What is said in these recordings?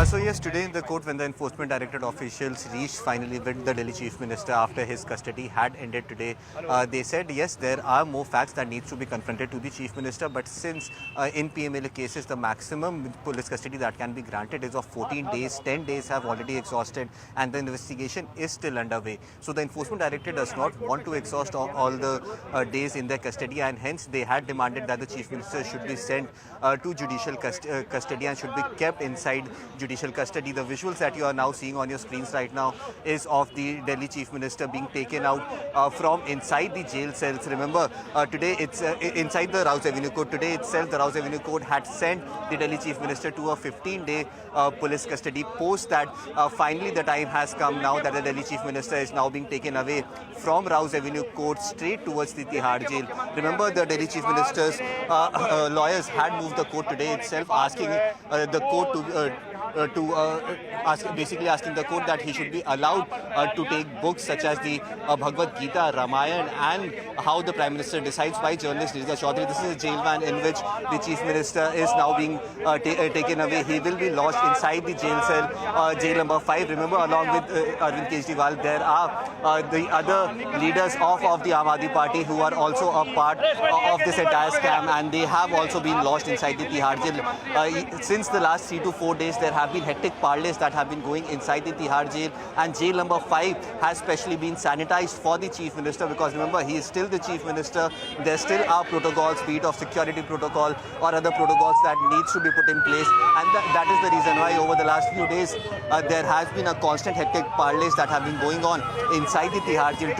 So yes, today in the court, when the Enforcement Directorate officials reached finally with the Delhi Chief Minister after his custody had ended today, they said yes, there are more facts that needs to be confronted to the Chief Minister. But since in PMLA cases, the maximum police custody that can be granted is of 14 days, 10 days have already exhausted, and the investigation is still underway. So the Enforcement Directorate does not want to exhaust all the days in their custody, and hence they had demanded that the Chief Minister should be sent to judicial custody and should be kept inside judicial custody. The visuals that you are now seeing on your screens right now is of the Delhi Chief Minister being taken out from inside the jail cells. Remember, today it's inside the Rouse Avenue Court. Today itself, the Rouse Avenue Court had sent the Delhi Chief Minister to a 15-day police custody. Post that, finally the time has come now that the Delhi Chief Minister is now being taken away from Rouse Avenue Court straight towards the Tihar jail. Remember, the Delhi Chief Minister's lawyers had moved the court today itself, asking the court basically asking the court that he should be allowed to take books such as the Bhagavad Gita, Ramayan, and How the Prime Minister Decides by journalist Neerja Chowdhury. This is a jail van in which the Chief Minister is now being taken away. He will be lodged inside the jail cell, jail number 5. Remember, along with Arvind Kejriwal, there are the other leaders of the Aam Aadmi Party who are also a part of this entire scam, and they have also been lodged inside the Tihar jail. Since the last 3 to 4 days, there have been hectic parlays that have been going inside the Tihar jail, and jail number 5 has specially been sanitized for the Chief Minister, because remember, he is still the Chief Minister. There still are protocols, be it of security protocol or other protocols that needs to be put in place, and that is the reason why over the last few days there has been a constant hectic parlays that have been going on inside the Tihar jail.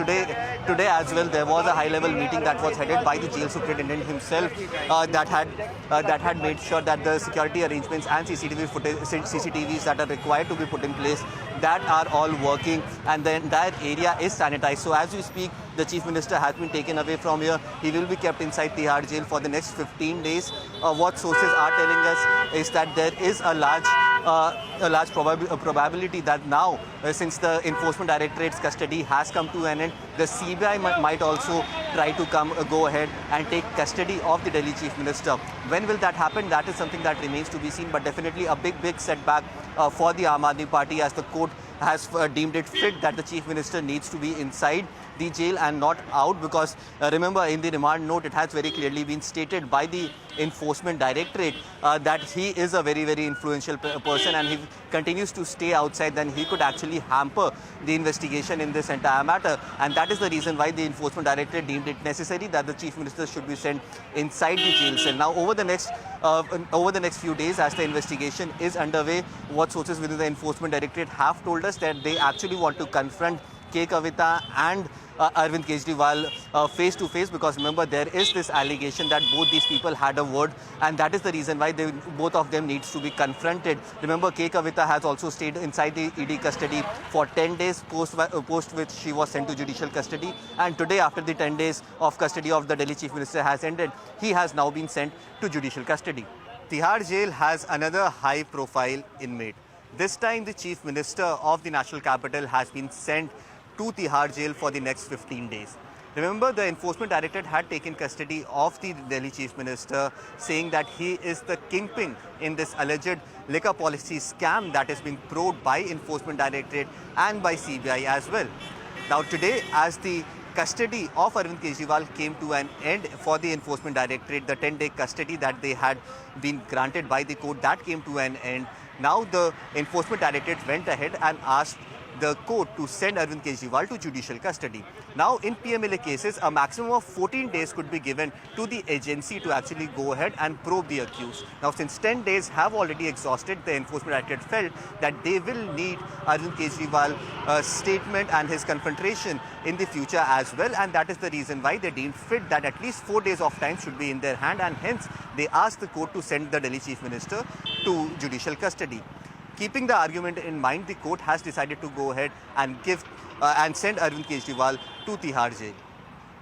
Today as well, there was a high-level meeting that was headed by the jail superintendent himself that had made sure that the security arrangements and CCTVs that are required to be put in place, that are all working, and the entire area is sanitized. So as we speak, the Chief Minister has been taken away from here. He will be kept inside Tihar jail for the next 15 days. What sources are telling us is that there is a large probability that now, since the Enforcement Directorate's custody has come to an end, the CBI might also try to go ahead and take custody of the Delhi Chief Minister. When will that happen? That is something that remains to be seen, but definitely a big setback for the Aam Aadmi Party, as the court has deemed it fit that the Chief Minister needs to be inside the jail and not out, because remember, in the remand note, it has very clearly been stated by the Enforcement Directorate that he is a very influential person, and he continues to stay outside, then he could actually hamper the investigation in this entire matter. And that is the reason why the Enforcement Directorate deemed it necessary that the Chief Minister should be sent inside the jail cell. Now, over the next few days, as the investigation is underway, what sources within the Enforcement Directorate have told us that they actually want to confront K. Kavita and Arvind Kejriwal face to face, because remember, there is this allegation that both these people had a word, and that is the reason why both of them needs to be confronted. Remember, K. Kavita has also stayed inside the ED custody for 10 days, post which she was sent to judicial custody, and today, after the 10 days of custody of the Delhi Chief Minister has ended, he has now been sent to judicial custody. Tihar jail has another high-profile inmate. This time, the Chief Minister of the National Capital has been sent to Tihar jail for the next 15 days. Remember, the Enforcement Directorate had taken custody of the Delhi Chief Minister, saying that he is the kingpin in this alleged liquor policy scam that is being probed by Enforcement Directorate and by CBI as well. Now today, as the custody of Arvind Kejriwal came to an end for the Enforcement Directorate, the 10-day custody that they had been granted by the court, that came to an end. Now the Enforcement Directorate went ahead and asked the court to send Arvind Kejriwal to judicial custody. Now, in PMLA cases, a maximum of 14 days could be given to the agency to actually go ahead and probe the accused. Now, since 10 days have already exhausted, the Enforcement Directorate felt that they will need Arvind Kejriwal's statement and his confrontation in the future as well, and that is the reason why they deemed fit that at least 4 days of time should be in their hand, and hence they asked the court to send the Delhi Chief Minister to judicial custody. Keeping the argument in mind, the court has decided to go ahead and send Arvind Kejriwal to Tihar jail.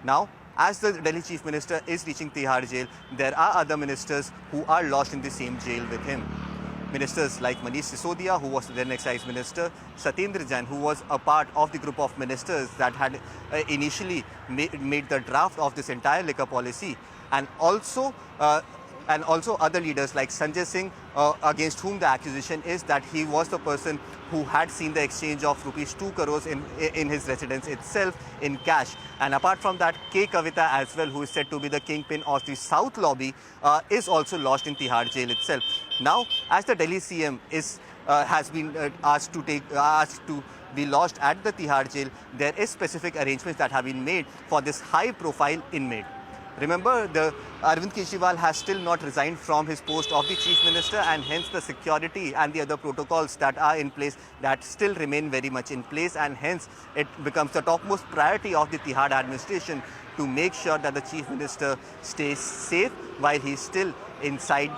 Now, as the Delhi Chief Minister is reaching Tihar jail, there are other ministers who are lodged in the same jail with him. Ministers like Manish Sisodia, who was the then Excise Minister, Satyendra Jain, who was a part of the group of ministers that had initially made the draft of this entire liquor policy, and also other leaders like Sanjay Singh, against whom the accusation is that he was the person who had seen the exchange of rupees 2 crores in his residence itself in cash. And apart from that, K. Kavita as well, who is said to be the kingpin of the South lobby, is also lodged in Tihar jail itself. Now, as the Delhi CM has been asked to be lodged at the Tihar jail, there is specific arrangements that have been made for this high-profile inmate. Remember, the Arvind Kejriwal has still not resigned from his post of the Chief Minister, and hence the security and the other protocols that are in place that still remain very much in place, and hence it becomes the topmost priority of the Tihar administration to make sure that the Chief Minister stays safe while he is still inside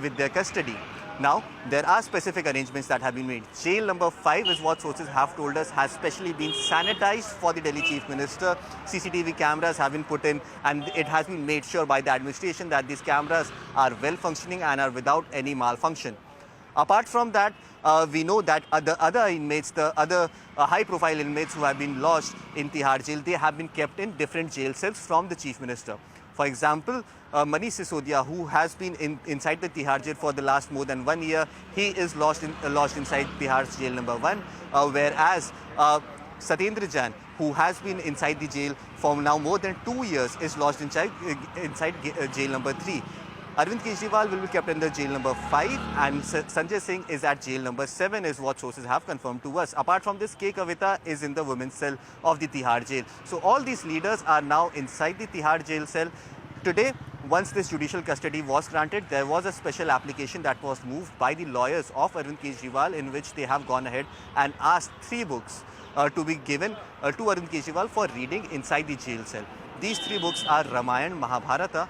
with their custody. Now, there are specific arrangements that have been made. Jail number 5 is what sources have told us has specially been sanitized for the Delhi Chief Minister. CCTV cameras have been put in, and it has been made sure by the administration that these cameras are well functioning and are without any malfunction. Apart from that, we know that the other inmates, the other high-profile inmates who have been lodged in Tihar jail, they have been kept in different jail cells from the Chief Minister. For example, Manish Sisodia, who has been inside the Tihar jail for the last more than 1 year, he is lodged inside Tihar's jail number 1, whereas Satyendra Jain, who has been inside the jail for now more than 2 years, is lodged inside jail number 3. Arvind Kejriwal will be kept in the jail number 5, and Sanjay Singh is at jail number 7 is what sources have confirmed to us. Apart from this, K. Kavita is in the women's cell of the Tihar jail. So all these leaders are now inside the Tihar jail cell. Today, once this judicial custody was granted, there was a special application that was moved by the lawyers of Arvind Kejriwal, in which they have gone ahead and asked 3 books to be given to Arvind Kejriwal for reading inside the jail cell. These 3 books are Ramayan, Mahabharata,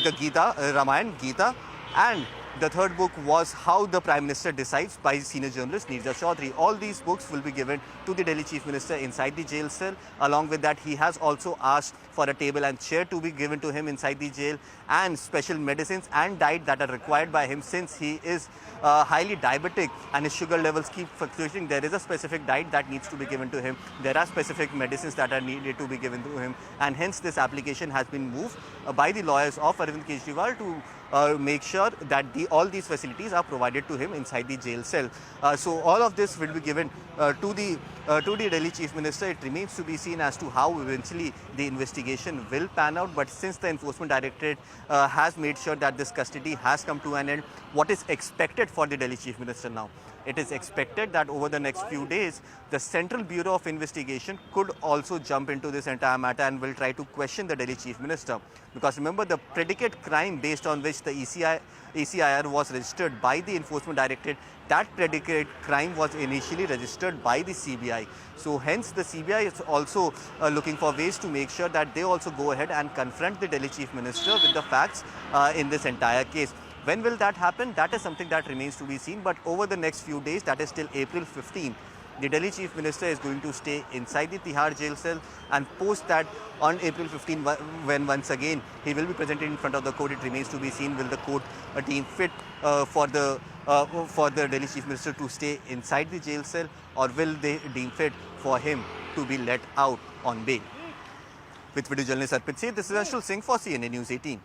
the Gita, Ramayan, Gita, and the 3rd book was How the Prime Minister Decides by senior journalist Neerja Chowdhury. All these books will be given to the Delhi Chief Minister inside the jail cell. Along with that, he has also asked for a table and chair to be given to him inside the jail, and special medicines and diet that are required by him, since he is highly diabetic and his sugar levels keep fluctuating. There is a specific diet that needs to be given to him. There are specific medicines that are needed to be given to him, and hence this application has been moved by the lawyers of Arvind Kejriwal to make sure that all these facilities are provided to him inside the jail cell. So all of this will be given to the Delhi Chief Minister. It remains to be seen as to how eventually the investigation will pan out. But since the Enforcement Directorate has made sure that this custody has come to an end, what is expected for the Delhi Chief Minister now? It is expected that over the next few days, the Central Bureau of Investigation could also jump into this entire matter and will try to question the Delhi Chief Minister. Because remember, the predicate crime based on which the ECIR was registered by the Enforcement Directorate, that predicate crime was initially registered by the CBI. So hence the CBI is also looking for ways to make sure that they also go ahead and confront the Delhi Chief Minister with the facts in this entire case. When will that happen? That is something that remains to be seen. But over the next few days, that is till April 15, the Delhi Chief Minister is going to stay inside the Tihar jail cell, and post that on April 15, when once again he will be presented in front of the court, it remains to be seen will the court deem fit for the Delhi Chief Minister to stay inside the jail cell, or will they deem fit for him to be let out on bail. With video journalist Arpit Seth, this is Anshul Singh for CNN News 18.